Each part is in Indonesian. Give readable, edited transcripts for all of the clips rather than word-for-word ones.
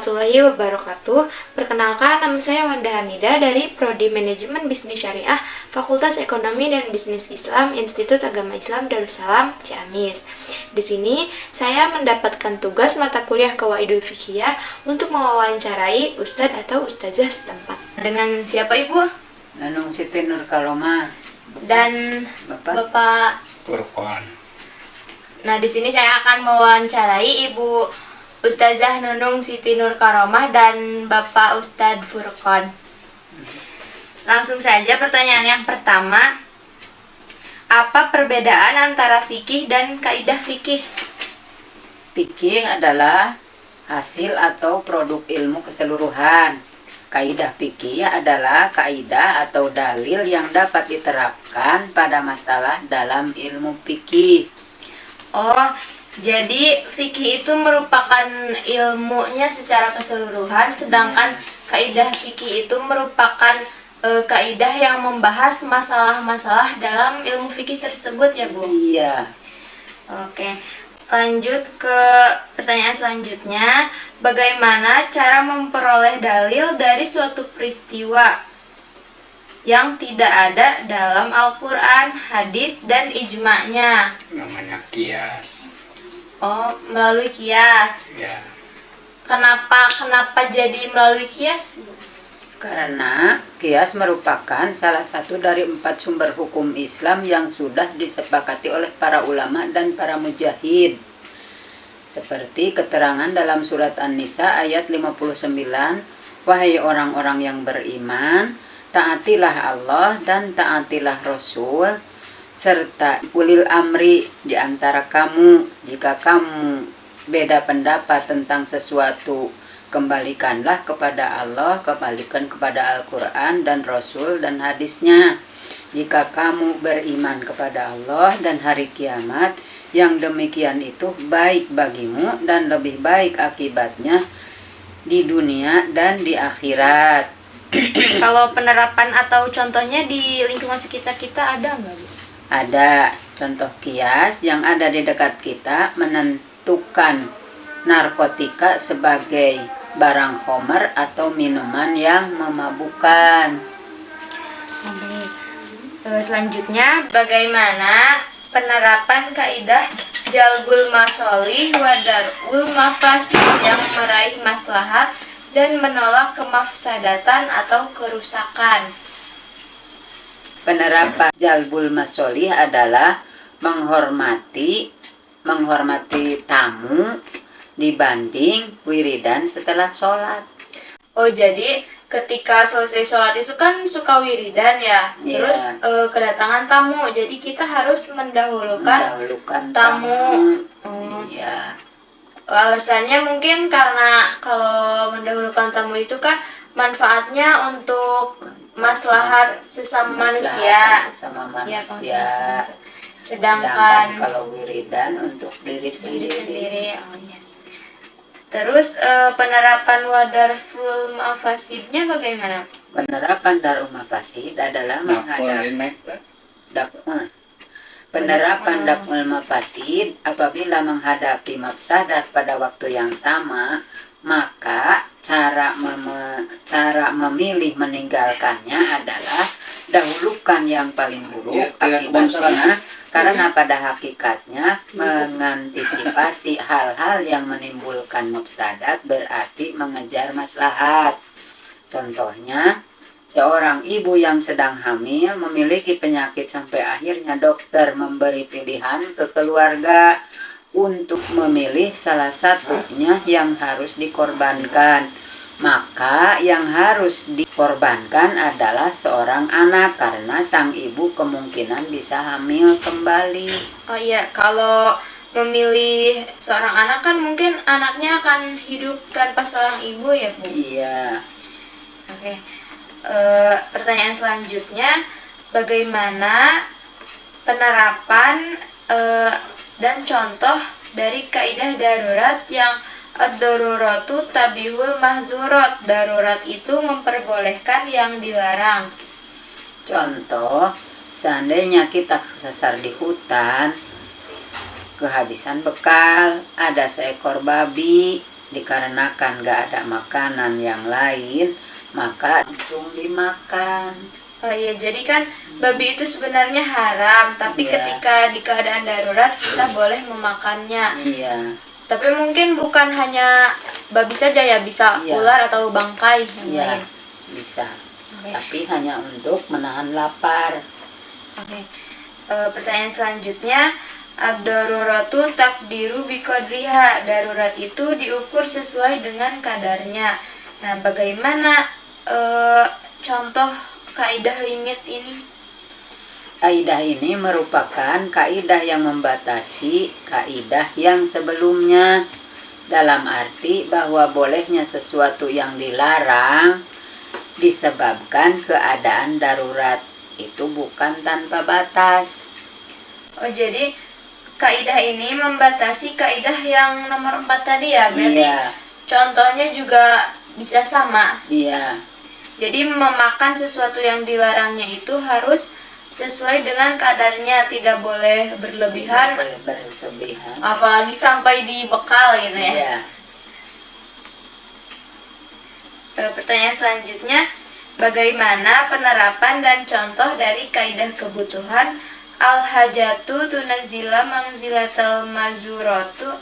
warahmatullahi wabarakatuh. Perkenalkan, nama saya Wanda Hamida dari Prodi Manajemen Bisnis Syariah, Fakultas Ekonomi dan Bisnis Islam, Institut Agama Islam Darussalam, Ciamis. Di sini saya mendapatkan tugas mata kuliah Qawaidul Fiqhiyah untuk mewawancarai ustadz atau ustazah setempat. Dengan siapa Ibu? Nanung Siti Nur Karomah Dan Bapak Furqon. Nah, di sini saya akan mewawancarai Ibu Ustazah Nunung Siti Nur Karomah dan Bapak Ustadz Furqon. Langsung saja pertanyaan yang pertama. Apa perbedaan antara fikih dan kaidah fikih? Fikih adalah hasil atau produk ilmu keseluruhan. Kaidah fikih adalah kaidah atau dalil yang dapat diterapkan pada masalah dalam ilmu fikih. Oh, jadi fikih itu merupakan ilmunya secara keseluruhan, sedangkan kaidah fikih itu merupakan kaidah yang membahas masalah-masalah dalam ilmu fikih tersebut ya, Bu? Iya. Oke. Lanjut ke pertanyaan selanjutnya. Bagaimana cara memperoleh dalil dari suatu peristiwa yang tidak ada dalam Al-Quran, hadis, dan ijma'nya? Namanya kias. Oh, melalui kias. Ya. Kenapa jadi melalui kias? Karena kias merupakan salah satu dari 4 sumber hukum Islam yang sudah disepakati oleh para ulama dan para mujahid. Seperti keterangan dalam surat An-Nisa ayat 59, wahai orang-orang yang beriman, taatilah Allah dan taatilah Rasul, serta ulil amri di antara kamu. Jika kamu beda pendapat tentang sesuatu, kembalikanlah kepada Allah, kembalikan kepada Al-Quran dan Rasul dan hadisnya. Jika kamu beriman kepada Allah dan hari kiamat, yang demikian itu baik bagimu dan lebih baik akibatnya di dunia dan di akhirat. Kalau penerapan atau contohnya di lingkungan sekitar kita ada nggak, Bu? Ada contoh kias yang ada di dekat kita menentukan narkotika sebagai barang khamar atau minuman yang memabukkan. Selanjutnya, bagaimana penerapan kaidah jalbul masolih wa darul mafasid yang meraih maslahat dan menolak kemafsadatan atau kerusakan? Penerapan jalbul masolih adalah menghormati tamu dibanding wiridan setelah sholat. Oh, jadi ketika selesai sholat itu kan suka wiridan ya, terus kedatangan tamu, jadi kita harus mendahulukan tamu. Iya. Alasannya mungkin karena kalau mendahulukan tamu itu kan manfaatnya untuk maslahat sesama manusia. Sedangkan kalau wiridan untuk diri sendiri. Oh, iya. Terus penerapan wadarul mafasidnya bagaimana? Penerapan darul mafasid adalah penerapan darul mafasid apabila menghadapi mafsadat pada waktu yang sama, maka cara memilih meninggalkannya adalah dahulukan yang paling buruk akibatnya, karena pada hakikatnya mengantisipasi hal-hal yang menimbulkan mafsadat berarti mengejar maslahat. Contohnya, seorang ibu yang sedang hamil memiliki penyakit sampai akhirnya dokter memberi pilihan ke keluarga untuk memilih salah satunya yang harus dikorbankan. Maka yang harus dikorbankan adalah seorang anak karena sang ibu kemungkinan bisa hamil kembali. Oh iya, kalau memilih seorang anak kan mungkin anaknya akan hidup tanpa seorang ibu ya, Bu? Iya. Oke. Pertanyaan selanjutnya, bagaimana penerapan dan contoh dari kaidah darurat yang ad-daruratu tabihul mahzurat. Darurat itu memperbolehkan yang dilarang. Contoh, seandainya kita kesasar di hutan, kehabisan bekal, ada seekor babi dikarenakan gak ada makanan yang lain, maka langsung dimakan. Oh iya, jadi kan babi itu sebenarnya haram, tapi Iya. ketika di keadaan darurat kita boleh memakannya. Iya, Tapi mungkin bukan hanya babi saja ya, bisa Iya. ular atau bangkai yang iya, lain. bisa. Oke. Tapi hanya untuk menahan lapar. Oke. Pertanyaan selanjutnya, ad-daruratu takdiru biqadriha. Darurat itu diukur sesuai dengan kadarnya. Nah, bagaimana contoh kaidah limit ini? Kaidah ini merupakan kaidah yang membatasi kaidah yang sebelumnya, dalam arti bahwa bolehnya sesuatu yang dilarang disebabkan keadaan darurat, itu bukan tanpa batas. Oh, jadi kaidah ini membatasi kaidah yang nomor 4 tadi ya? Berarti Iya, contohnya juga bisa sama. iya, Jadi memakan sesuatu yang dilarangnya itu harus sesuai dengan kadarnya, tidak boleh berlebihan, boleh berlebihan. apalagi sampai dibekal gitu ya. Iya, Pertanyaan selanjutnya, bagaimana penerapan dan contoh dari kaidah kebutuhan al-hajatu tunazila mangzilatal mazuratu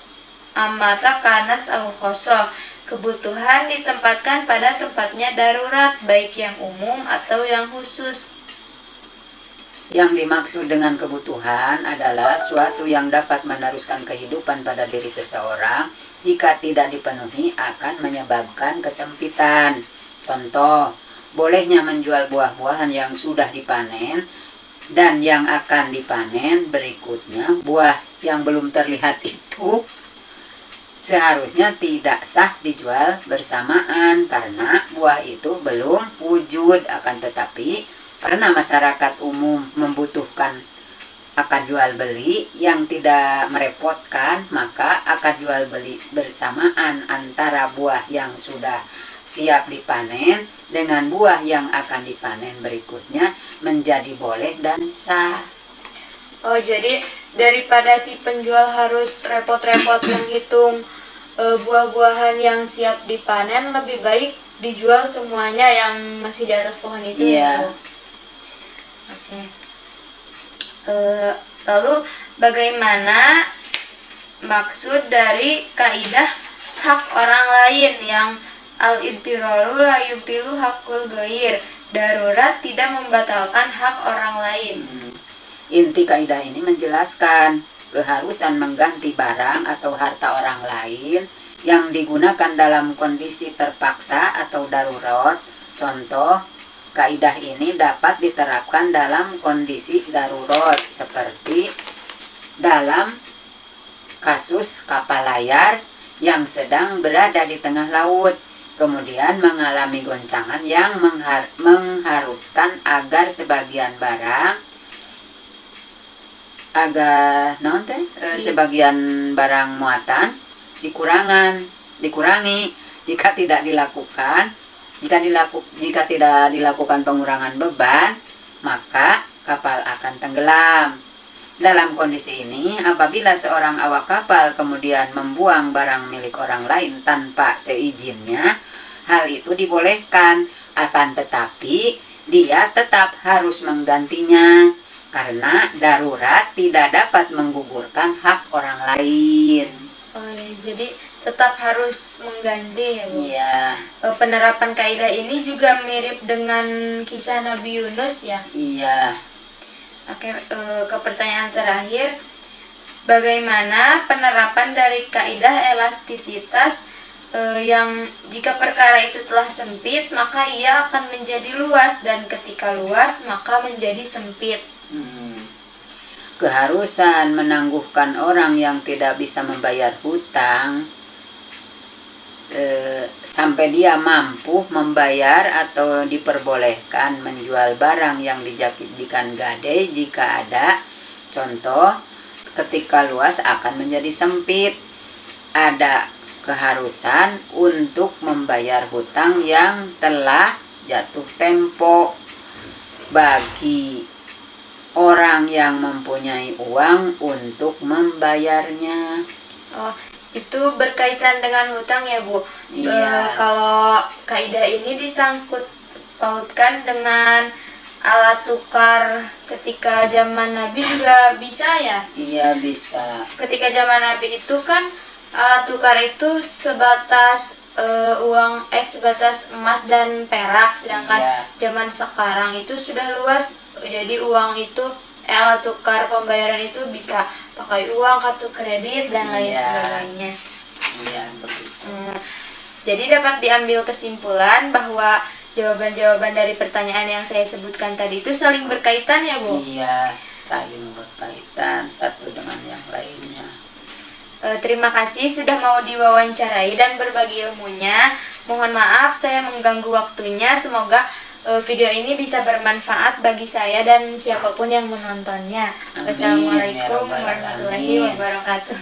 amata kanas au khosoh. Kebutuhan ditempatkan pada tempatnya darurat, baik yang umum atau yang khusus. yang dimaksud dengan kebutuhan adalah suatu yang dapat meneruskan kehidupan pada diri seseorang. Jika tidak dipenuhi akan menyebabkan kesempitan. Contoh, bolehnya menjual buah-buahan yang sudah dipanen dan yang akan dipanen berikutnya. Buah yang belum terlihat itu seharusnya tidak sah dijual bersamaan karena buah itu belum wujud. Akan tetapi karena masyarakat umum membutuhkan akad jual beli yang tidak merepotkan, maka akad jual beli bersamaan antara buah yang sudah siap dipanen dengan buah yang akan dipanen berikutnya menjadi boleh dan sah. Oh, jadi daripada si penjual harus repot-repot menghitung buah-buahan yang siap dipanen, lebih baik dijual semuanya yang masih di atas pohon itu. Iya. Bu. Oke. Lalu bagaimana maksud dari kaidah hak orang lain yang al-idtiraru la yubtilu hakul ghair? Darurat tidak membatalkan hak orang lain. Inti kaidah ini menjelaskan keharusan mengganti barang atau harta orang lain yang digunakan dalam kondisi terpaksa atau darurat. Contoh, kaidah ini dapat diterapkan dalam kondisi darurat seperti dalam kasus kapal layar yang sedang berada di tengah laut, kemudian mengalami goncangan yang mengharuskan agar sebagian barang sebagian barang muatan dikurangi. Jika tidak dilakukan pengurangan beban, maka kapal akan tenggelam. Dalam kondisi ini, apabila seorang awak kapal kemudian membuang barang milik orang lain tanpa seizinnya, hal itu dibolehkan, akan tetapi dia tetap harus menggantinya karena darurat tidak dapat menggugurkan hak orang lain. Oh, ya, jadi tetap harus mengganti ya, Bu. Iya, Penerapan kaidah ini juga mirip dengan kisah Nabi Yunus ya. iya. Oke, ke pertanyaan terakhir, bagaimana penerapan dari kaidah elastisitas yang jika perkara itu telah sempit maka ia akan menjadi luas, dan ketika luas maka menjadi sempit. Keharusan menangguhkan orang yang tidak bisa membayar hutang sampai dia mampu membayar atau diperbolehkan menjual barang yang dijadikan gadai jika ada. Contoh, ketika luas akan menjadi sempit. Ada keharusan untuk membayar hutang yang telah jatuh tempo bagi orang yang mempunyai uang untuk membayarnya. Oh, itu berkaitan dengan hutang ya Bu. Iya. Kalau kaidah ini disangkut pautkan dengan alat tukar ketika zaman Nabi juga bisa ya. Iya bisa. Ketika zaman Nabi itu kan alat tukar itu sebatas sebatas emas dan perak, sedangkan Iya. zaman sekarang itu sudah luas. Jadi uang itu alat tukar pembayaran itu bisa pakai uang, kartu kredit dan lain Iya. sebagainya. Iya begitu. Jadi dapat diambil kesimpulan bahwa jawaban-jawaban dari pertanyaan yang saya sebutkan tadi itu saling berkaitan ya Bu. Iya, saling berkaitan satu dengan yang lainnya. Terima kasih sudah mau diwawancarai dan berbagi ilmunya. Mohon maaf saya mengganggu waktunya. Semoga video ini bisa bermanfaat bagi saya dan siapapun yang menontonnya. Amin, ya Wassalamualaikum Rabbal warahmatullahi Alamin. wabarakatuh.